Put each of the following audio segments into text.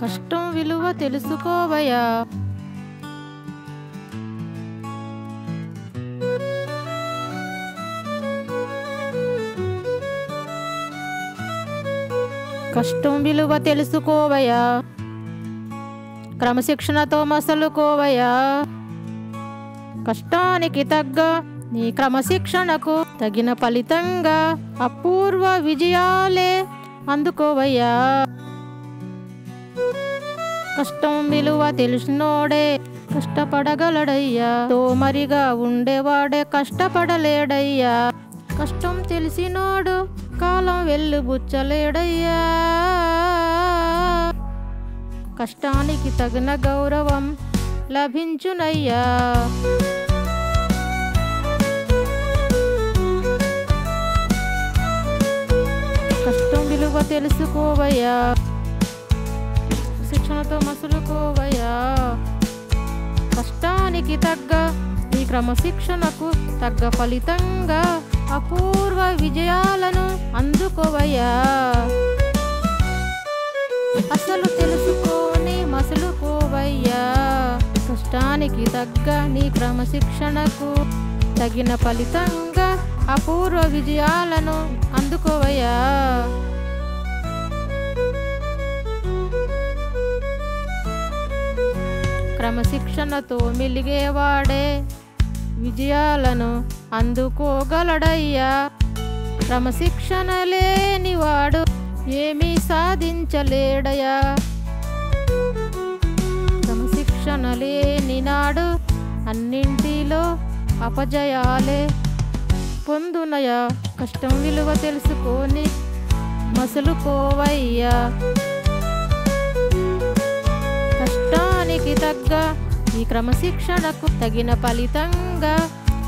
కష్టం విలువ తెలుసుకోవయ్యా. కష్టం విలువ తెలుసుకోవయ్యా. క్రమశిక్షణతో మసలుకోవయ్యా. కష్టానికి తగ్గ నీ క్రమశిక్షణకు తగిన ఫలితంగా అపూర్వ విజయాలే అందుకోవయ్యా. కష్టం విలువ తెలిసినోడే కష్టపడగలడయ్యా. తోమరిగా ఉండేవాడే కష్టపడలేడయ్యా. కష్టం తెలిసినోడు కాలం వెల్లుబుచ్చలేడయ్యా. కష్టానికి తగిన గౌరవం లభించునయ్యా. కష్టం విలువ తెలుసుకోవయ్యా. శిక్షణతో మసులుకోవయ్యా. కష్టానికి తగ్గ నీ క్రమశిక్షణకు తగ్గ ఫలితంగా అపూర్వ విజయాలను అందుకోవయ్యా. అసలు తెలుసుకొని మసులుకోవయ్యా. కష్టానికి తగ్గ నీ క్రమశిక్షణకు తగిన ఫలితంగా అపూర్వ విజయాలను అందుకోవయ్యా. క్రమశిక్షణతో మెలిగేవాడే విజయాలను అందుకోగలడయ్యా. క్రమశిక్షణ లేనివాడు ఏమీ సాధించలేడయ్యా. క్రమశిక్షణ లేని నాడు అన్నింటిలో అపజయాలే పొందునయ్యా. కష్టం విలువ తెలుసుకొని మసలుకోవయ్యా. కష్టానికి తగ్గ ఈ క్రమశిక్షణకు తగిన ఫలితంగా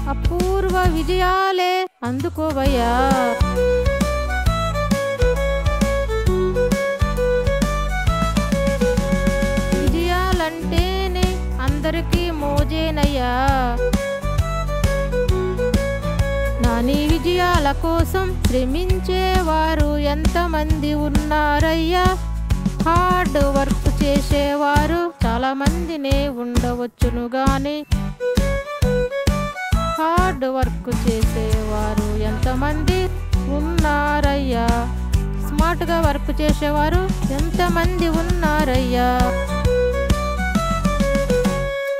అపూర్వ విజయాలే అందుకోవయ్యా. విజయాలంటేనే అందరికీ మోజేనయ్యా. నీ విజయాల కోసం శ్రమించేవారు ఎంతమంది ఉన్నారయ్యా. హార్డ్ వర్క్ చేసేవారు చాలా మందినే ఉండవచ్చును గాని హార్డ్ వర్క్ చేసేవారు ఎంతమంది ఉన్నారయ్యా. స్మార్ట్గా వర్క్ చేసేవారు ఎంతమంది ఉన్నారయ్యా.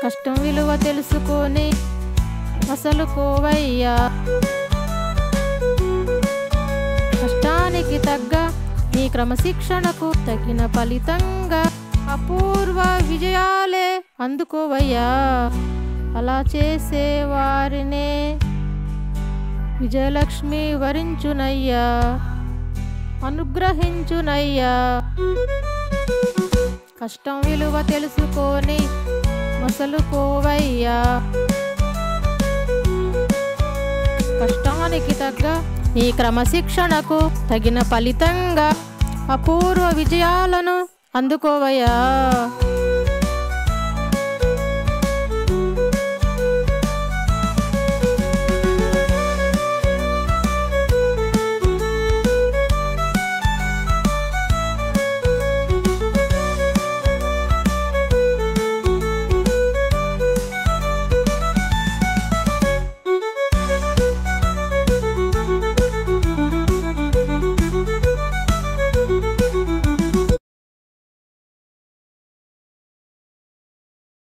కష్టం విలువ తెలుసుకొని మసలుకోవయ్యా. కష్టానికి తగ్గ నీ క్రమశిక్షణకు తగిన ఫలితంగా అపూర్వ విజయాలే అందుకోవయ్యా. అలా చేసేవారినే విజయలక్ష్మి వరించునయ్యా, అనుగ్రహించునయ్యా. కష్టం విలువ తెలుసుకొని మసలుకోవయ్యా. కష్టానికి తగ్గ నీ క్రమశిక్షణకు తగిన ఫలితంగా అపూర్వ విజయాలను అందుకోవయ్యా.